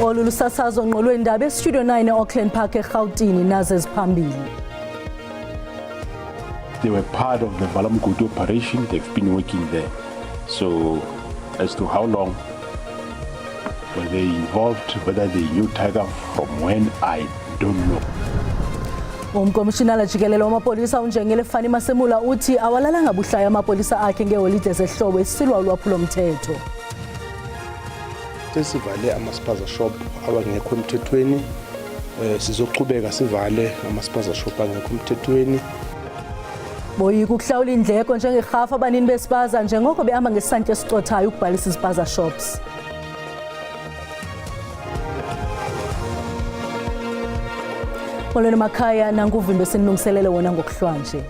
Olu lusasazo ngqolweni ndaba eStudio 9 eAuckland Park eGauteng nazo eziphambili. They were part of the Valamgudu operation. They've been working there. So as to how long were they involved, whether they knew Tiger from when, I don't know. Umkomishinala jikelele wamapolisa uNjengele Fani Masemula uthi awalalanga buhlaya amapolisa akhe ngeholide zehlobo esilwa ulwaphulo mthetho. Sesivale ama-spaza shop abangekho emthethweni, sizoqhubeka sivale ama-spaza shop angekho emthethweni. Boyika ukuhlawula indleko njengerhafu abanini bespaza njengoko behamba ngesantya esicothayo ukubhalisa izpaza shops. Molweni makhaya nanguvimbe sinilungiselele wona ngokuhlwanje.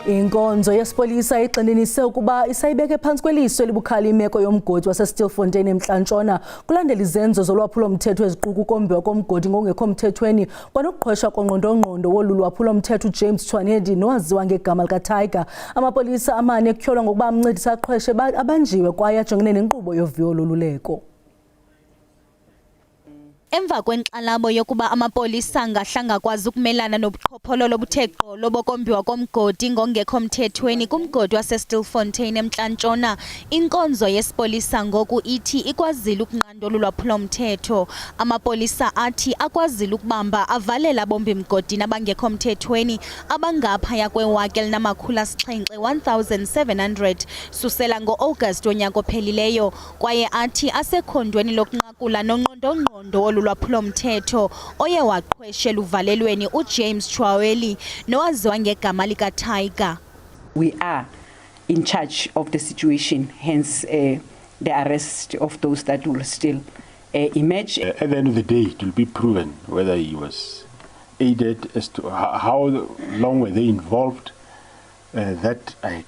Inkonzo yesipolisa igxininise ukuba isayibeke phansi kweliso elibukhali imeko yomgodi waseStilfontein eMntla-Ntshona kulandela izenzo zolwaphulo mthetho eziquka ukombiwa komgodi ngokungekho mthethweni kwanokuqhwesha kongqondongqondo wolu lwaphulo mthetho uJames Chwanedi nowaziwa ngegama likaTiger. Amapolisa amane ekutyholwa ngokuba amncedisa aqhweshe abanjiwe kwaye ajongene nenkqubo yoviwo loluleko. Emva kwenkxalabo yokuba amapolisa angahla-ngakwazi ukumelana nobuqhophololo obuthe gqolo bokombiwa komgodi ngongekho mthethweni kumgodi waseStilfontein eMntla-Ntshona, inkonzo yesipolisa ngoku ithi ikwazile ukunqanda olu lwaphulo-mthetho. Amapolisa athi akwazile ukubamba avalela bombi mgodini abangekho mthethweni abangaphaya kwe-1,700 susela ngo-August wonyaka ophelileyo, kwaye athi asekhondweni lokunqakula nonqondongqondo wolu lwaphulo mthetho oye waqhweshela uvalelweni uJames Chwanedi nowaziwa ngegama likaTiger. We are in charge of the situation, hence the arrest of those that will still emerge. At the end of the day, it will be proven whether he was aided, as to how long were they involved. That I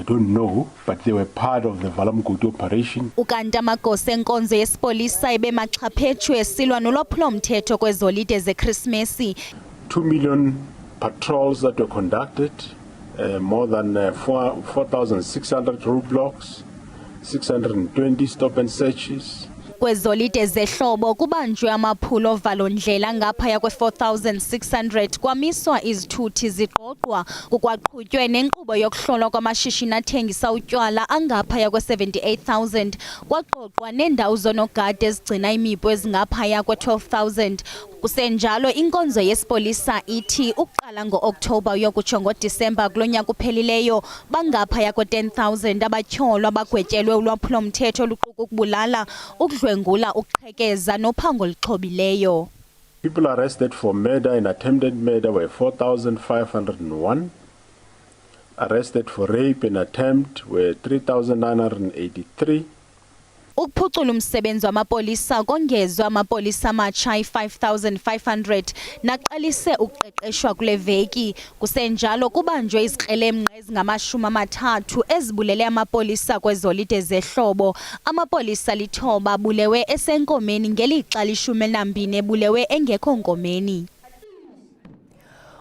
don't know, but they were part of the Valamgudu operation. Ukanti amagosa enkonzo yesipolisa ebemaxhaphetshu esilwa nolwaphulo mthetho kwezolide zeKrismesi. 2 million patrols that were conducted, more than 4,600 roadblocks, 620 stop and searches. Kwezolide zehlobo kubanjwe amaphulo ovalondlela ngaphaya kwe-4,600 kwamiswa izithuthi ziqoqwa kukwaqhutywe nenkqubo yokuhlolwa kwamashishini athengisa utywala angaphaya kwe-78,000 kwaqoqwa neendawo zonogada ezigcina imipu ezingaphaya kwe-12,000. Kusenjalo inkonzo yesipolisa ithi ukuqala ngo-Okthobha uyokutsho ngoDisemba kulo nyaka uphelileyo bangaphaya kwe-10,000 abatyholwa bagwetyelwe ulwaphulo mthetho oluquka ukubulala, ukudlwengula, ukuqhekeza nophango oluxhobileyo. People arrested for murder and attempted murder were 4,501. Arrested for rape and attempt were 3,983. Ukuphucula umsebenzi wamapolisa kongezwe amapolisa amatsha i-5,500 naqalise ukuqeqeshwa kule veki. Kusenjalo kubanjwe izikrelemnqa ezingama-30 ezibulele amapolisa kwezolide zehlobo. Amapolisa 9 abulewe esenkomeni ngelixa 12 ebulewe engekho nkomeni.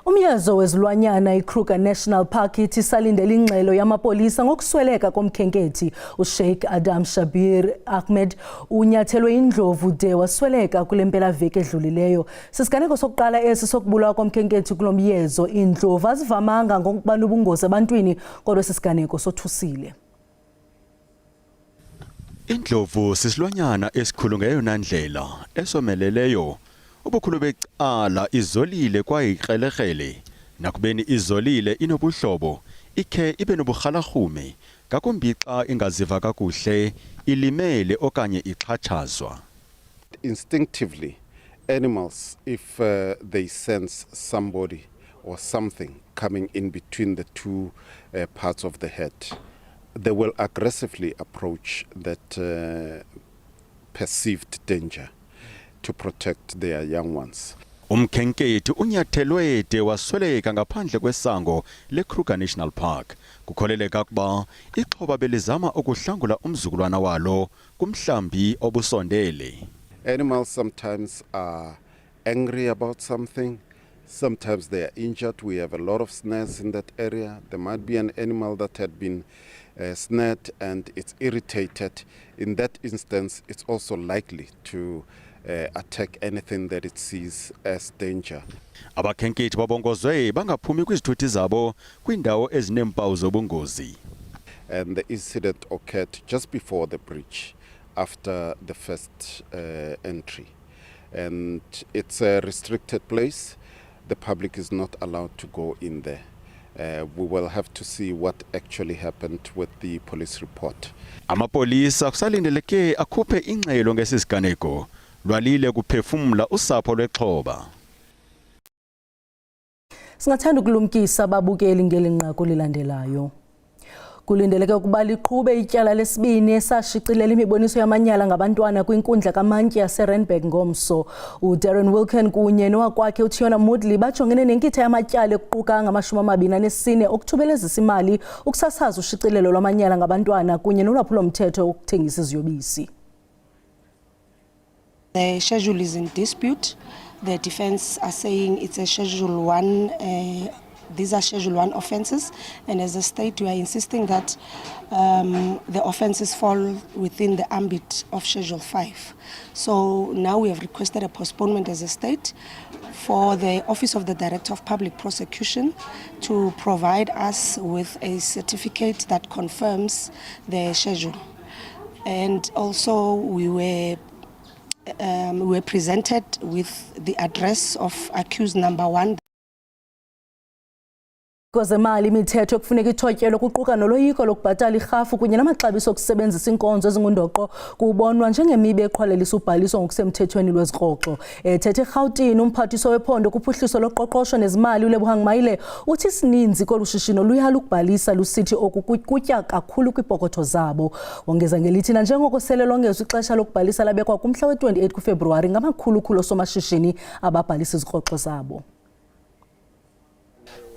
Umyazo wezilwanyana iKruger National Park ithi salindele ingxelo yamapolisa ngokusweleka komkhenkethi uSheikh Adam Shabir Ahmed unyathelwe indlovu de wasweleka kule mpelaveki edlulileyo. Sisiganeko sokuqala esi sokubulawa komkhenkethi kulo myezo. Indlovu azivamanga ngokuba nobungozi ebantwini kodwa sisiganeko sothusile. Indlovu sisilwanyana esikhulu ngeyona ndlela esomeleleyo. Ubukhulu becala izolile kwaye ikrelekrele nakubeni izolile inobuhlobo ikhe ibe noburhalarhume ngakumbi xa ingaziva kakuhle ilimele okanye ixhatshazwa. Instinctively, animals, if they sense somebody or something coming in between the two parts of the head, they will aggressively approach that perceived danger to protect their young ones. Umkhenkethi unyathelwe de wasweleka ngaphandle kwesango leKruger National Park. Kukholeleka ukuba ixhoba belizama ukuhlangula umzukulwana walo kumhlambi obusondele. Animals sometimes are angry about something, sometimes they are injured. We have a lot of snares in that area. There might be an animal that had been snared and it's irritated. In that instance, it's also likely to attack anything that it sees as danger. Abakhenkethi babongozwe bangaphumi kwizithuthi zabo kwindawo ezineempawu zobungozi. And the incident occurred just before the bridge, after the first entry. And it's a restricted place. The public is not allowed to go in there. We will have to see what actually happened with the police report. Amapolisa kusalindeleke akhuphe ingxelo ngesisiganeko lwalile kuphefumla usapho lwexhoba. Singathanda ukulumkisa ababukeli ngelinqaku lilandelayo. Kulindeleke ukuba liqhube ityala lesibini esashiqilela imiboniso yamanyala ngabantwana kwinkundla kaMantyi yaseRandburg ngomso. uDarren Wilken kunye nowakwakhe uTiona Moodley bajongene nenkitha yamatyala ekuquka ngama-24 okuthubelezisa imali ukusasaza ushicilelo lwamanyala ngabantwana kunye nolwaphulo-mthetho ukuthengisa iziyobisi. The schedule is in dispute. The defense are saying it's a Schedule 1. These are Schedule 1 offences, and as a state, we are insisting that the offences fall within the ambit of Schedule 5. So now we have requested a postponement as a state for the Office of the Director of Public Prosecution to provide us with a certificate that confirms the schedule. And also we were presented with the address of accused number 1. Kwezemali imithetho ekufuneka ithotyelwe kuquka noloyiko lokubhatala irhafu kunye namaxabiso okusebenzisa inkonzo ezingundoqo kubonwa njengemibe eqhwalelisa ubhaliso ngokusemthethweni lwezikroxo. Ethethe eRhawutini umphathiswa wephondo kuphuhliso loqoqosho nezimali uLebohang Maile uthi isininzi kolu shishino luyala ukubhalisa lusithi oku kutya kakhulu kwipokotho zabo. Wongeza ngelithi nanjengoko sele longezwa ixesha lokubhalisa labekwa kumhla we-28 kuFebruwari ngamakhulu oosomashishini ababhalisa izikroxo zabo.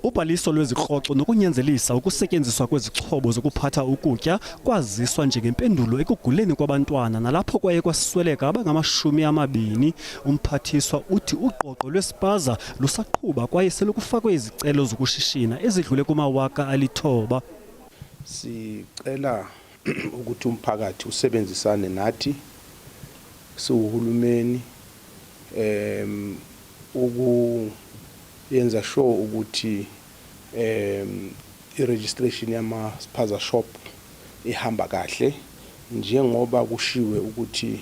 Ubhaliso lwezikroxo nokunyanzelisa ukusetyenziswa kwezixhobo zokuphatha ukutya kwaziswa njengempendulo ekuguleni kwabantwana nalapho kwaye kwasweleka abangama-20. Umphathiswa uthi uqoqo lwespaza lusaqhuba kwaye selukufakwe izicelo zokushishina ezidlule kuma-9,000. Sicela ukuthi umphakathi usebenzisane nathi siwuhulumeni yenza sure ukuthi i-registration yama-spaza shop ihamba kahle njengoba kushiwe ukuthi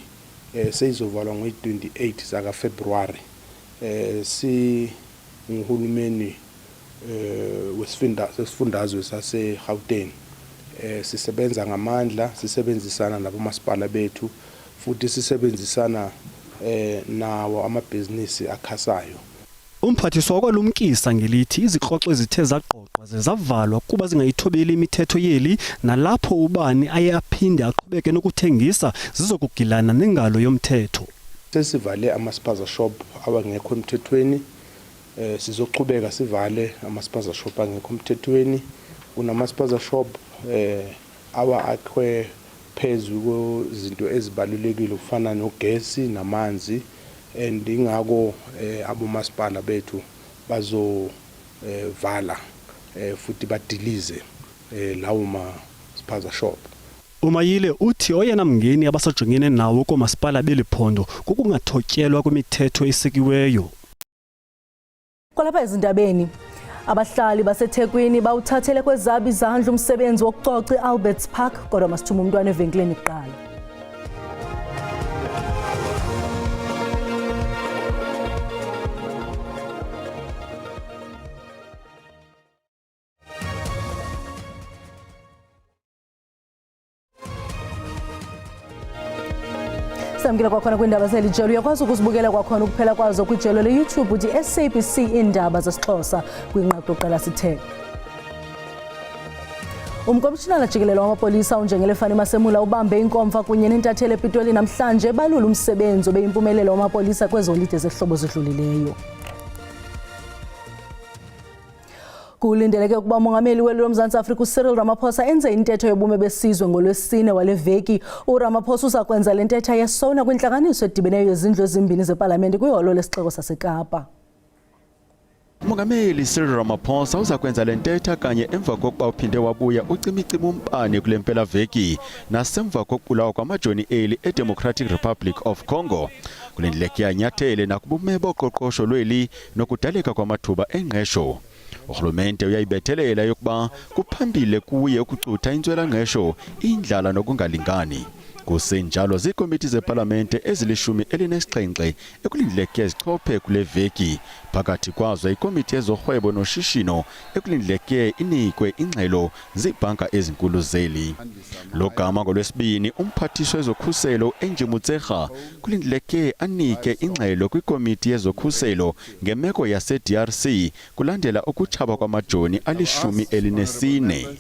seyizovalwa ngo-28 zaka February. Nguhulumeni wesifundazwe sase-Gauteng sisebenza ngamandla, sisebenzisana nabomasipala bethu futhi sisebenzisana nawo amabhizinisi akhasayo. Umphathiswa wakwalumkisa ngelithi izikroxo ezithe zaqoqwa zezavalwa kuba zingayithobeli imithetho yeli nalapho ubani aye aphinde aqhubeke nokuthengisa zizokugilana nengalo yomthetho. Sesivale ama-spaza shop abangekho emthethweni, sizoqhubeka sivale ama-spaza shop angekho emthethweni. Kunama-spaza shop akhwe phezu kwezinto ezibalulekile kufana nogesi namanzi. And ingako abomasipala bethu bazovala futhi badilize lawo ma-spaza shop. Umayile uthi oyena mngeni abasajongene nawo koomasipala beliphondo kukungathotyelwa kwemithetho esekiweyo. Kwalapha ezindabeni abahlali baseThekwini bawuthathele kwezabo izandla umsebenzi wokucoca iAlberts Park kodwa masithume umntwana evenkileni kuqala. Samkela kwakhona kwindaba zelijelo uyakwazi ukuzibukela kwakhona ukuphela kwazo kwijelo leYouTube uthi SABC indaba zesiXhosa kwinqaku lokuqala sithe. Umkomishinala jikelele wamapolisa uNjengele Fani Masemula ubambe inkomfa kunye nentatheli ePitoli namhlanje balula umsebenzi obeyimpumelelo wamapolisa kwezolide zehlobo zidlulileyo. Kulindeleke ukuba umongameli weli loMzantsi Afrika uCyril Ramaphosa enze intetho yobume besizwe ngolwesine wale veki. uRamaphosa uza kwenza le ntetho yesona kwintlanganiso edibeneyo yezindlu ezimbini zepalamente kwiholo lesixeko saseKapa. umongameli Cyril Ramaphosa uza kwenza le ntetha kanye emva kokuba uphinde wabuya ucimicima umpane kule mpelaveki nasemva kokubulawa kwamajoni eli eDemocratic Republic of Congo kulindleke yanyathele nakubume boqoqosho lweli nokudaleka kwamathuba engqesho. Uhulumende uyayibethelela yokuba kuphambile kuye ukucutha intswela ngqesho, indlala nokungalingani. Kusenjalo zikomiti zeparlamente ezili-17 ekulindleke zichophe kule veki, phakathi kwazo ikomiti yezohwebo noshishino ekulindleke inikwe ingxelo ziibhanka ezinkulu zeli. Lo gama ngolwesibini umphathiswa wezokhuselo Angie Motshekga kulindleke anike ingxelo kwikomiti yezokhuselo ngemeko yase-DRC kulandela ukutshaba kwamajoni ali-14.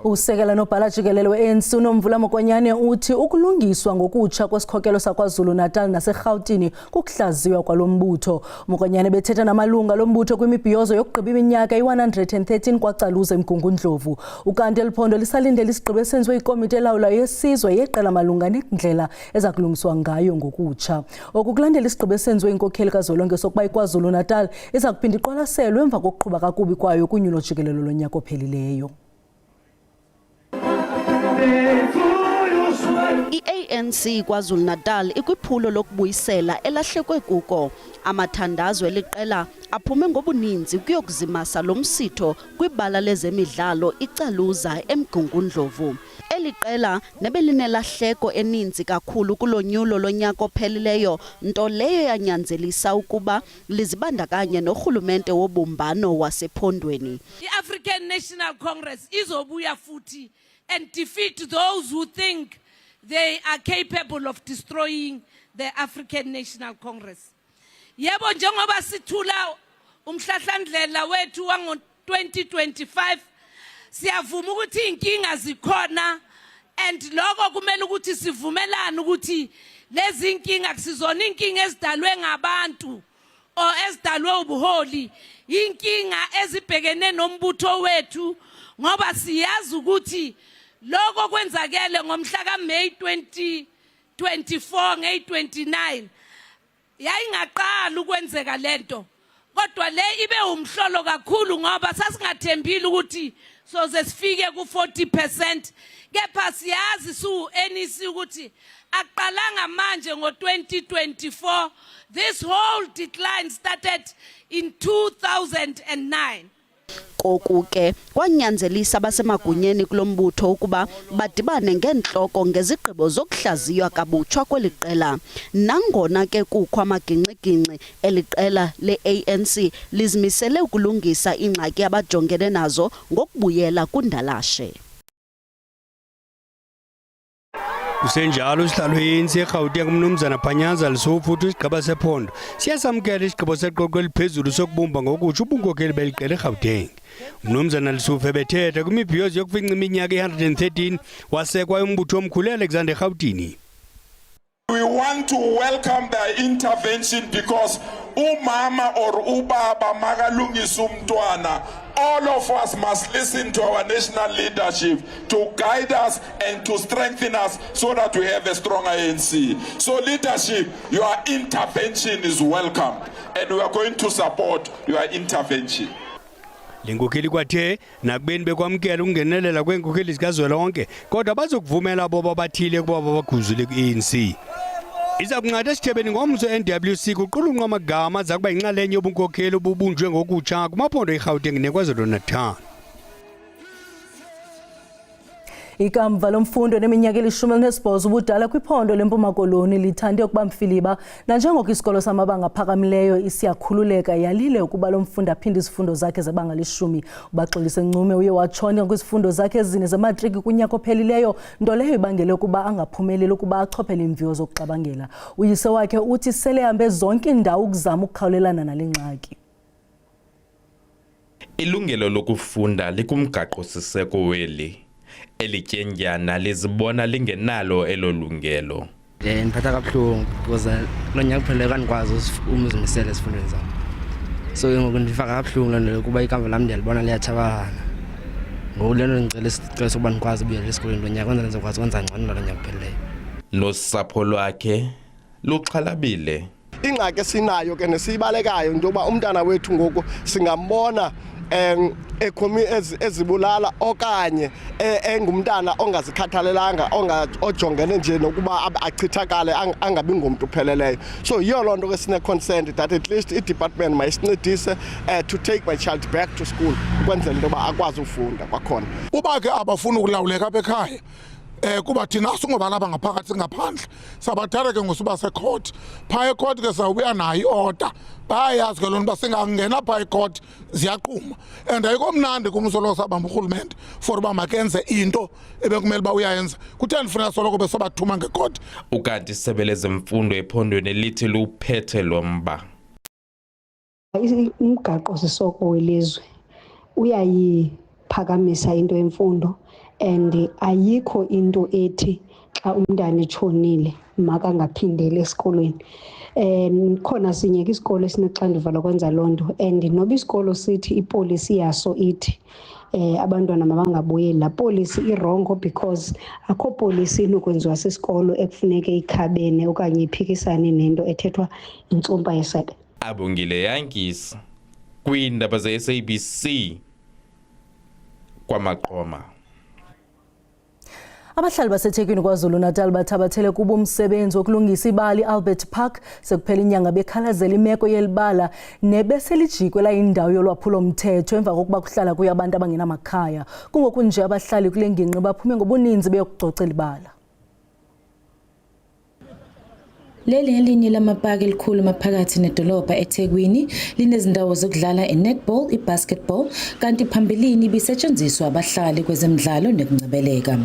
Usekela nobhala jikelele we-ANC uNomvula Mokonyane uthi ukulungiswa ngokutsha kwesikhokelo saKwaZulu-Natal naseGauteng kukuhlaziywa kwalombutho. Mokonyane bethetha namalunga lombutho kwimibhiyozo yokugqiba iminyaka i-113 kwaCaluza eMgungundlovu. Ukanti eliphondo lisalindele isigqibo esenziwe ikomiti elawulayo yesizwe yeqela malunga nendlela eza kulungiswa ngayo ngokutsha. Okukulandela isigqibo esenziwe inkokheli kazwelonke sokuba iKwaZulu-Natal iza kuphinda iqwalaselwe emva kokuqhuba kakubi kwayo kunyulo jikelelo lonyaka ophelileyo. I-ANC KwaZulu-Natal ikwiphulo lokubuyisela elahlekwe kuko. Amathandazo eliqela aphume ngobuninzi kuyokuzimasa lo msitho kwibala lezemidlalo iCaluza eMgungundlovu. Eliqela nebelinelahleko eninzi kakhulu kulonyulo lonyaka ophelileyo, nto leyo yanyanzelisa ukuba lizibandakanye norhulumente wobumbano wasephondweni. I-African National Congress izobuya futhi and defeat those who think they are capable of destroying the African National Congress. Yebo njengoba sithula umhlahlandlela wethu wango 2025 siyavuma ukuthi inkinga zikhona and lokho kumele ukuthi sivumelane ukuthi lezi inkinga kusizona inkinga ezidalwe ngabantu o ezidalwe ubuholi, inkinga ezibhekene nombutho wethu ngoba siyazi ukuthi lokho kwenzakele ngomhla kaMeyi 2024 nge-29 yayingaqala ukwenzeka lento, kodwa le ibe umhlolo kakhulu ngoba sasingathembile ukuthi soze sifike ku-40%, kepha siyazi su-NEC ukuthi aqalanga manje ngo-2024. This whole decline started in 2009. Kokuke kwanyanzelisa abasemagunyeni kulombutho ukuba badibane ngenhloko ngezigqibo zokuhlaziywa kabutshwa kweliqela. Nangona ke kukho amagingxigingxi eliqela le-ANC lizimisele ukulungisa ingxaki abajongene nazo ngokubuyela kundalashe. Kusenjalo isihlalo ANC eGauteng uMnumzana Phanyaza lisofutha isigaba sephondo siyasamkela isigqibo seqoqo eliphezulu sokubumba ngokutsha ubunkokheli beliqela eGauteng. Umnumzana Lisufhe bethetha kwimibhiyozo yokufinca iminyaka i-113 wasekwa umbutho omkhulu Alexander Gauteng. We want to welcome the intervention because umama or ubaba makalungisa umntwana. All of us must listen to our national leadership to guide us and to strengthen us so that we have a strong ANC. So leadership, your intervention is welcome and we are going to support your intervention. Lenkokheli kwathe nakubeni bekwamkela ukungenelela kwenkokheli zikazwelonke kodwa bazokuvumela boba abathile kuba bakhuzule ku-ANC. Iza kunqatha esithebeni ngomso NWC kuqulunqwa amagama aza kuba yinxalenye yobunkokheli obubunjwe ngokutsha kumaphondo eGauteng neKwaZulu-Natal. Ikamva lomfundo neminyaka eli-18 ubudala kwiphondo leMpuma Koloni lithande ukuba mfiliba, nanjengoko isikolo samabanga aphakamileyo isiyakhululeka yalile ukuba lo mfundi aphinde izifundo zakhe zebanga le-10. Ubaxolise Ncume uye watshona kwizifundo zakhe ezine zamatriki kunyaka ophelileyo, nto leyo ibangele ukuba angaphumeleli ukuba achophele iimviwo zokuxabangela. Uyise wakhe uthi sele hambe zonke indawo ukuzama ukukhawulelana nale ngxaki. Ilungelo lokufunda likumgaqo siseko weli. Elityendyana lizibona lingenalo elolungelo. Ndiphatha kabuhlungu because lo nyaka kuphela kandikwazi uzimisela esifundweni zam. So ngoku ndifaka kabuhlungu loo nto kuba ikamva lam ndiyalibona liyatshabalala. Ngoku le nto ndicela isicelo sokuba ndikwazi ubuyela esikolweni lo nyaka kwenzela ndizokwazi ukwenza ngcono lo nyaka kuphelileyo. Nosapho lwakhe luxhalabile. Ingxaki esinayo ke nesibalekayo into yokuba umntana wethu ngoku singambona ezibulala okanye engumntana ongazikhathalelanga ojongene nje nokuba achithakale angabi ngumntu upheleleyo. So yiyo loo nto ke sine consent that at least i-department mayisincedise to take my child back to school ukwenzela into yoba akwazi ufunda kwakhona. Uba ke abafuna ukulawuleka apha ekhaya kuba thina singobalapha ngaphakathi singaphandle sabathatha ke ngosuba secourt phaa ecourt ke sawubuya nayo i-order bayayazi ke loo nto uba singangena phaa ecourt ziyaqhuma and ayikho mnandi kumsoloko sabamba urhulumente for uba makenze into ebekumele uba uyayenza kutheni funeka soloko besobathuma ngecourt. Ukanti isebe lezemfundo ephondweni lithi luphethe lo mba. Umgaqo sisoko welizwe uyayiphakamisa into yemfundo and ayikho into ethi xa umntana etshonile makangaphindeli esikolweni. Khona sinye isikolo esinexanduva lokwenza loo nto and noba isikolo sithi ipolisi yaso ithi abantwana mabangabuyeli, laa polisi irongo because akho polisi inokwenziwa sisikolo ekufuneke ikhabene okanye iphikisane nento ethethwa intsumpa yesebe. Abongile Yangisa kwiindaba ze-SABC kwaMaqoma. Abahlali baseThekwini KwaZulu-Natal bathabathele kubo umsebenzi wokulungisa ibali Albert Park sekuphela inyanga bekhalazela imeko yelibala nebeselijikela indawo yolwaphulo mthetho emva kokuba kuhlala kuyo abantu abangenamakhaya. Kungoku nje abahlali kule ngingqi baphume ngobuninzi beyokucocela ibala. Leli elinye lamapaki elikhulu maphakathi nedolobha eThekwini linezindawo zokudlala i-netball, i-basketball kanti phambilini ibisetshenziswa abahlali kwezemidlalo nekungcebeleka.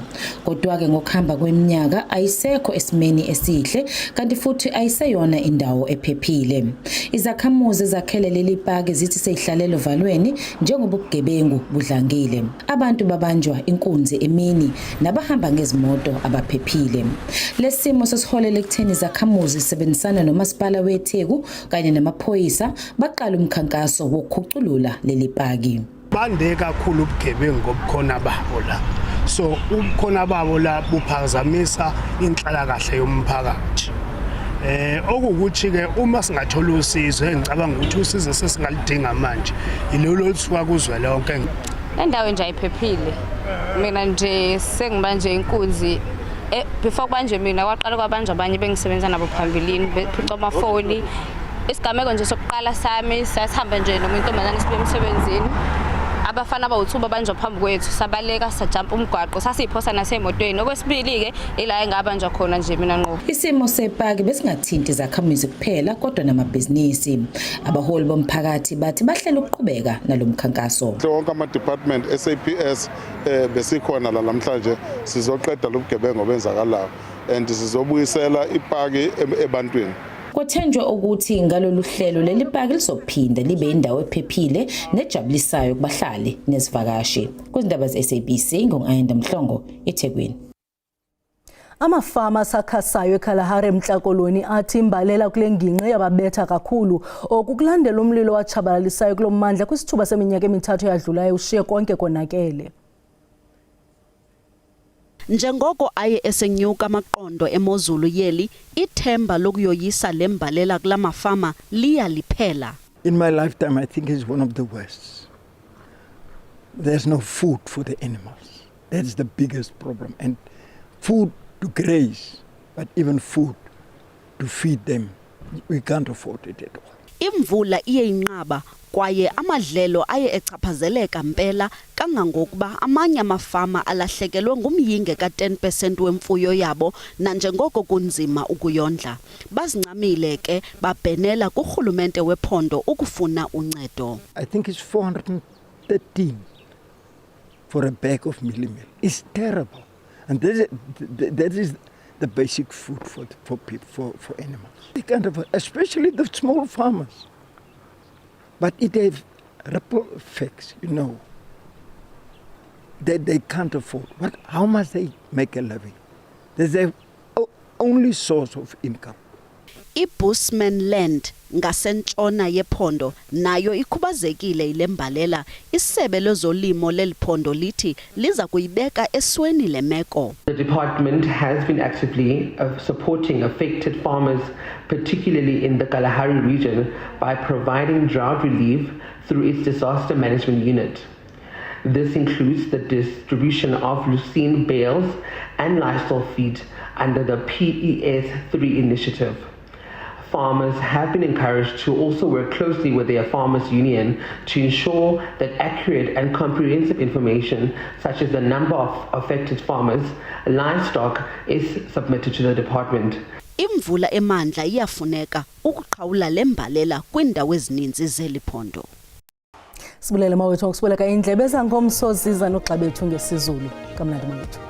Kodwa-ke ngokuhamba kweminyaka ayisekho esimeni esihle kanti futhi ayiseyona indawo ephephile. Izakhamuzi zakhele leli paki zithi seyihlalelo valweni njengoba ubugebengu budlangile. Abantu babanjwa inkunzi emini nabahamba ngezimoto abaphephile. Lesimo sesiholele ekutheni izakhamuzi zisebenzisana nomasipala weTheku kanye namaphoyisa baqala umkhankaso wokukhuculula leli paki. Bande kakhulu ubugebengu ngobukhona babo la. So ubukhona babo la buphazamisa inhlalakahle yomphakathi. Okukuthi ke uma singathola usizo engicabanga ukuthi usizo sesingalidinga manje ilolo lisuka kuzwe lonke. Endaweni nje ayiphephile. Mina nje sengibanje inkunzi before kwanje mina kwaqala kwabanje abanye bengisebenza nabo phambilini bephuca amafoni. Isigameko nje sokuqala sami sasihamba nje nomuntomazana sibe emsebenzini. Abafana abawuthuba banje phambi kwethu sabaleka sajump umgwaqo sasiphosa nasemotweni. Okwesibili ke ila engabanja khona nje mina ngqo. Isimo sepaki besingathinti izakhamuzi kuphela kodwa namabhizinisi. Abaholi bomphakathi bathi bahlela ukuqhubeka nalomkhankaso. Wonke ama department SAPS besikhona la namhlanje sizoqeda lobugebengu obenzakalayo and sizobuyisela ipaki ebantwini. Kwethenjwa ukuthi ngalolu hlelo leli paki lizophinda libe indawo ephephile nejabulisayo kubahlali nezivakashi. Kuzindaba ze-SABC ngo-Ayanda Mhlongo eThekwini. Amafama asakhasayo eKalahari eMntla-Koloni athi imbalela kule ngingqi yababetha kakhulu okukulandela umlilo watshabalalisayo kulo mmandla kwisithuba seminyaka emithathu eyadlulayo ushiye konke konakele. Njengoko aye esenyuka amaqondo emozulu yeli ithemba lokuyoyisa lembalela kulamafama liyaliphela. In my lifetime I think it's one of the worst. There's no food for the animals. That's the biggest problem, and food to graze, but even food to feed them we can't afford it at all. Imvula iye inqaba kwaye amadlelo aye echaphazeleka mpela kangangokuba amanye amafama alahlekelwe ngumyinge ka10% wemfuyo yabo nanjengoko kunzima ukuyondla. Bazincamile ke babhenela kurhulumente wephondo ukufuna uncedo. I think it's 413 for a bag of meal. It's terrible, and that is the basic food for people, for animals. They can't afford, especially the small farmers. But it has ripple effects, you know, that they can't afford. How much they make a living? That's their only source of income. iBushman Land ngasentshona yephondo nayo ikhubazekile ilembalela. Isebe lezolimo leliphondo lithi liza kuyibeka esweni lemeko. The department has been actively supporting affected farmers, particularly in the Kalahari region, by providing drought relief through its disaster management unit. This includes the distribution of leucine bales and livestock feed under the PES3 initiative. Farmers have been encouraged to also work closely with their farmers' union to ensure that accurate and comprehensive information, such as the number of affected farmers, livestock, is submitted to the department. Imvula emandla iyafuneka ukuqhawula lembalela kwindawo ezininzi zeliphondo. Sibulele mawethu ngokusibuleka indlebe ezangomso ziza noxa bethu ngesizulu. Kamnandi mawethu.